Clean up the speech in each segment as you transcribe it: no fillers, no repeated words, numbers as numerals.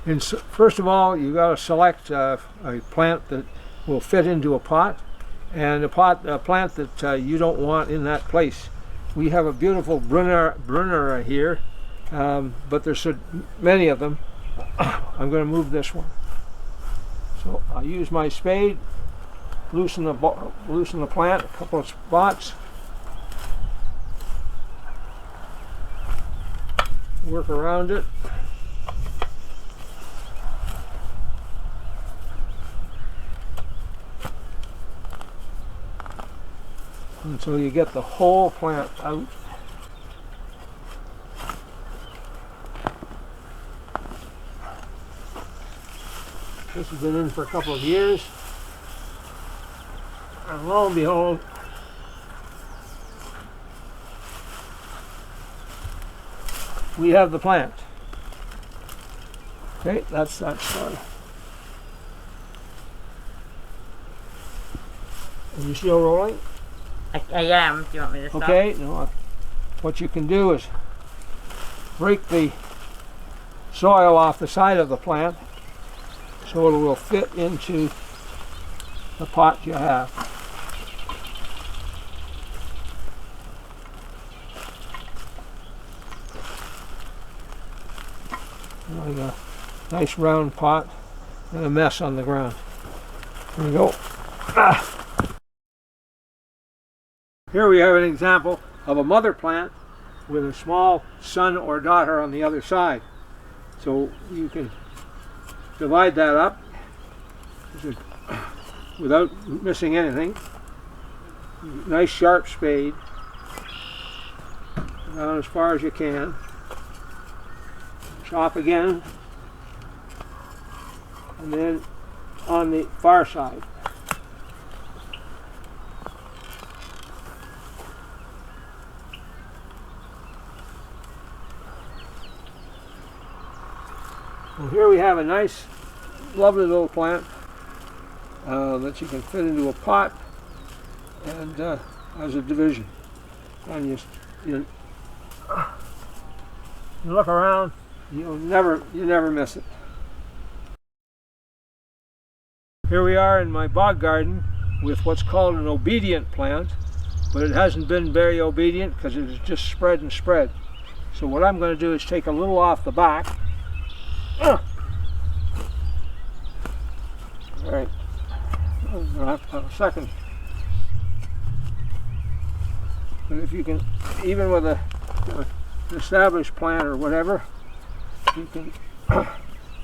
First of all, you got to select a plant that will fit into a pot, and a plant that you don't want in that place. We have a beautiful Brunner here, but there's so many of them. I'm going to move this one. So I'll use my spade, loosen the plant, a couple of spots, work around it. Until you get the whole plant out. This has been in for a couple of years, and lo and behold, we have the plant. Okay, that's that started. Are you still rolling? I am. Do you want me to stop? Okay, no. What you can do is break the soil off the side of the plant so it will fit into the pot you have. Like a nice round pot and a mess on the ground. There we go. Here we have an example of a mother plant with a small son or daughter on the other side. So you can divide that up without missing anything. Nice sharp spade down as far as you can. Chop again, and then on the far side. Well, here we have a nice, lovely little plant that you can fit into a pot and as a division. And you look around, you never miss it. Here we are in my bog garden with what's called an obedient plant, but it hasn't been very obedient because it has just spread and spread. So what I'm going to do is take a little off the back. All right, I'm going to have to have a second. But if you can, even with an established plant or whatever, you can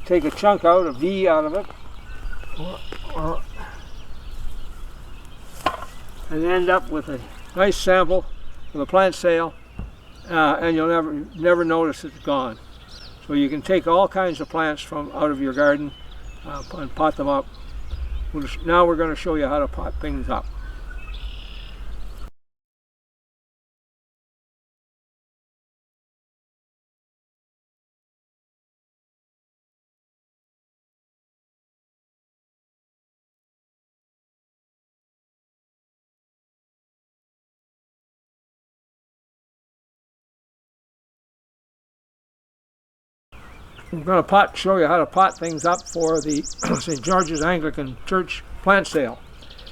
take a chunk out, a V out of it, and end up with a nice sample of the plant sale, and you'll never notice it's gone. So you can take all kinds of plants from out of your garden and pot them up. Now we're going to show you how to pot things up. I'm going to show you how to pot things up for the St. George's Anglican Church plant sale.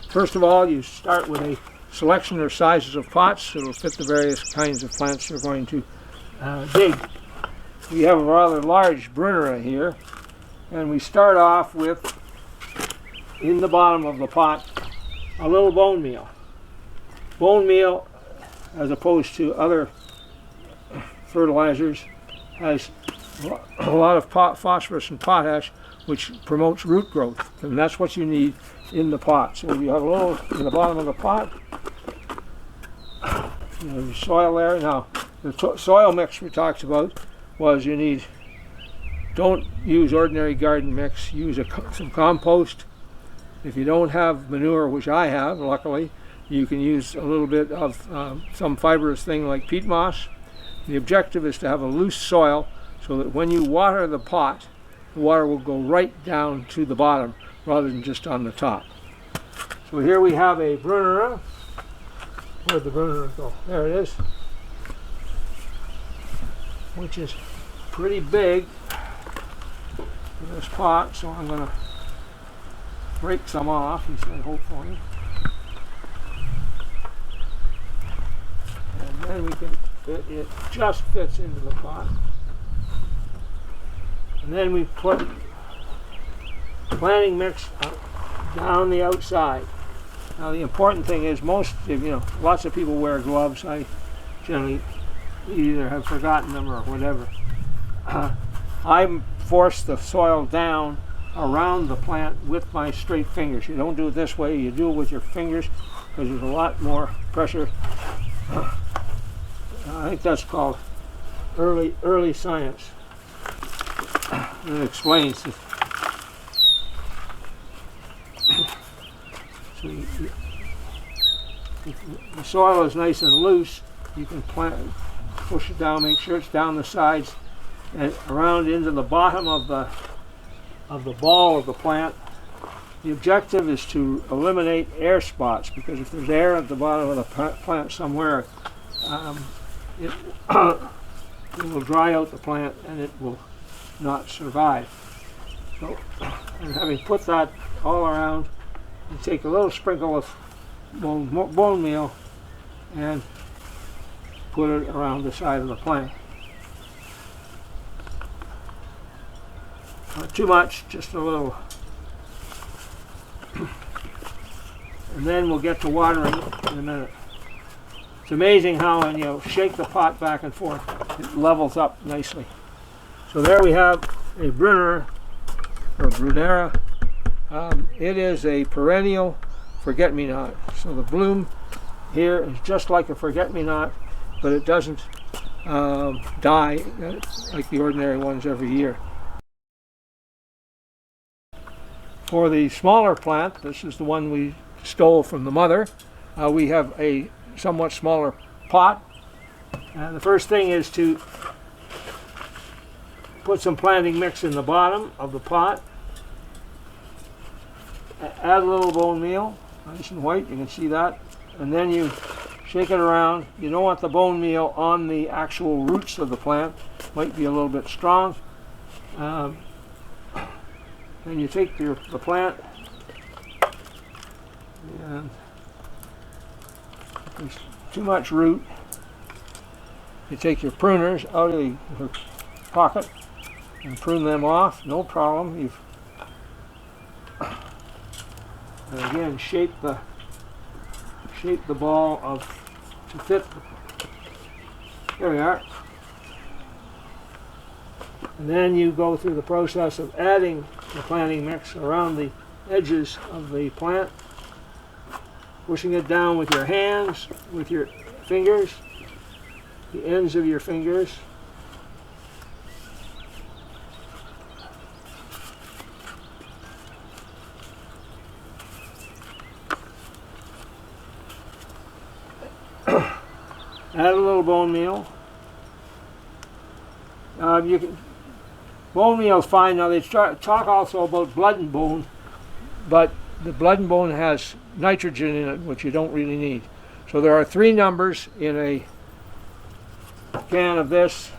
First of all, you start with a selection or sizes of pots that will fit the various kinds of plants you're going to dig. We have a rather large Brunner here, and we start off with, in the bottom of the pot, a little bone meal. Bone meal, as opposed to other fertilizers, has a lot of phosphorus and potash, which promotes root growth, and that's what you need in the pot. So you have a little in the bottom of the pot. You have your soil there. Now, the soil mix we talked about was don't use ordinary garden mix. Use some compost. If you don't have manure, which I have, luckily, you can use a little bit of some fibrous thing like peat moss. The objective is to have a loose soil, so that when you water the pot, the water will go right down to the bottom rather than just on the top. So here we have a Brunner. Where'd the Brunner go? There it is. Which is pretty big. this pot, so I'm going to break some off, he said, hopefully. And then we can, it just fits into the pot. And then we put planting mix down the outside. Now the important thing is lots of people wear gloves. I generally either have forgotten them or whatever. I force the soil down around the plant with my straight fingers. You don't do it this way, you do it with your fingers because there's a lot more pressure. I think that's called early science. It explains it. So if the soil is nice and loose, you can push it down, make sure it's down the sides and around into the bottom of the ball of the plant. The objective is to eliminate air spots, because if there's air at the bottom of the plant somewhere, it will dry out the plant and it will not survive. So, and having put that all around, you take a little sprinkle of bone meal and put it around the side of the plant. Not too much, just a little. And then we'll get to watering in a minute. It's amazing how when you shake the pot back and forth, it levels up nicely. So there we have a Brunner, or Brunera. It is a perennial forget-me-not. So the bloom here is just like a forget-me-not, but it doesn't die like the ordinary ones every year. For the smaller plant, this is the one we stole from the mother. We have a somewhat smaller pot. And the first thing is to put some planting mix in the bottom of the pot. Add a little bone meal, nice and white, you can see that. And then you shake it around. You don't want the bone meal on the actual roots of the plant. Might be a little bit strong. Then you take the plant, and if there's too much root, you take your pruners out of the pocket and prune them off, no problem. And again, shape the ball to fit. There we are. And then you go through the process of adding the planting mix around the edges of the plant, pushing it down with your hands, with your fingers, the ends of your fingers. Add a little bone meal. Bone meal is fine. Now they talk also about blood and bone, but the blood and bone has nitrogen in it, which you don't really need. So there are 3 numbers in a can of this.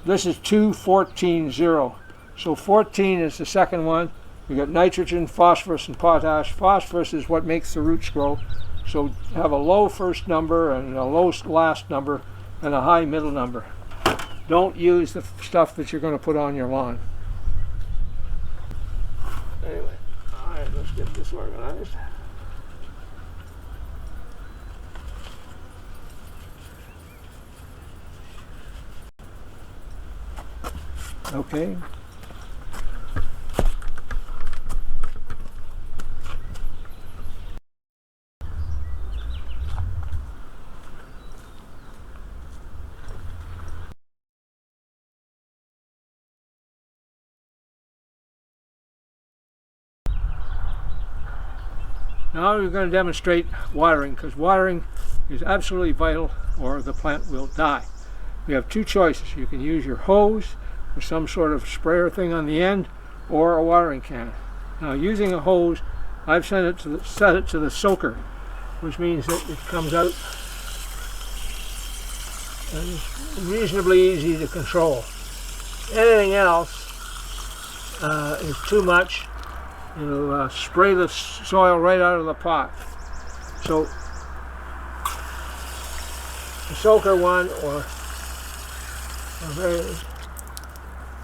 This is 2-14-0. So 14 is the second one. We got nitrogen, phosphorus, and potash. Phosphorus is what makes the roots grow. So have a low first number and a low last number and a high middle number. Don't use the stuff that you're going to put on your lawn. Anyway, all right, let's get this organized. Okay. Now we're going to demonstrate watering, because watering is absolutely vital or the plant will die. We have 2 choices. You can use your hose with some sort of sprayer thing on the end, or a watering can. Now using a hose, I've set it to the soaker, which means that it comes out and it's reasonably easy to control. Anything else, is too much, it'll spray the soil right out of the pot. So the soaker one, or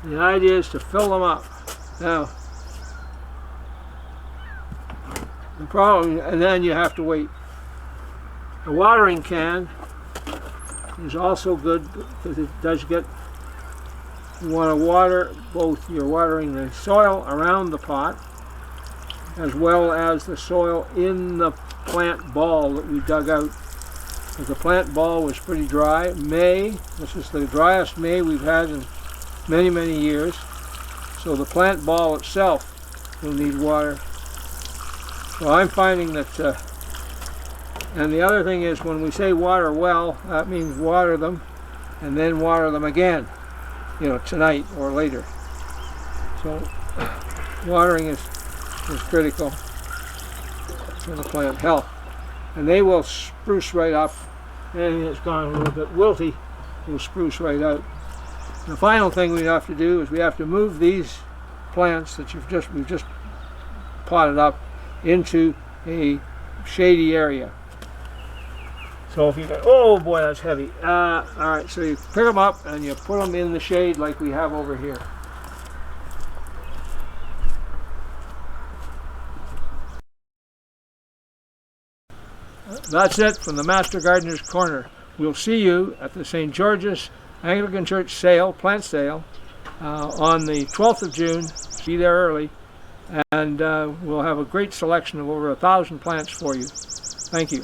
the idea is to fill them up. Now, the problem, and then you have to wait. The watering can is also good because it does get, you want to water both, you're watering the soil around the pot as well as the soil in the plant ball that we dug out. Because the plant ball was pretty dry. This is the driest May we've had in many, many years. So the plant ball itself will need water. So I'm finding that, and the other thing is when we say water well, that means water them and then water them again, tonight or later. So watering is critical for the plant health. And they will spruce right up. Anything that's gone a little bit wilty will spruce right out. The final thing we have to do is we have to move these plants that we've just potted up into a shady area. So if you go, oh boy, that's heavy. All right, so you pick them up and you put them in the shade like we have over here. That's it from the Master Gardener's Corner. We'll see you at the St. George's Anglican Church sale, plant sale, on the 12th of June. Be there early, and we'll have a great selection of over 1,000 plants for you. Thank you.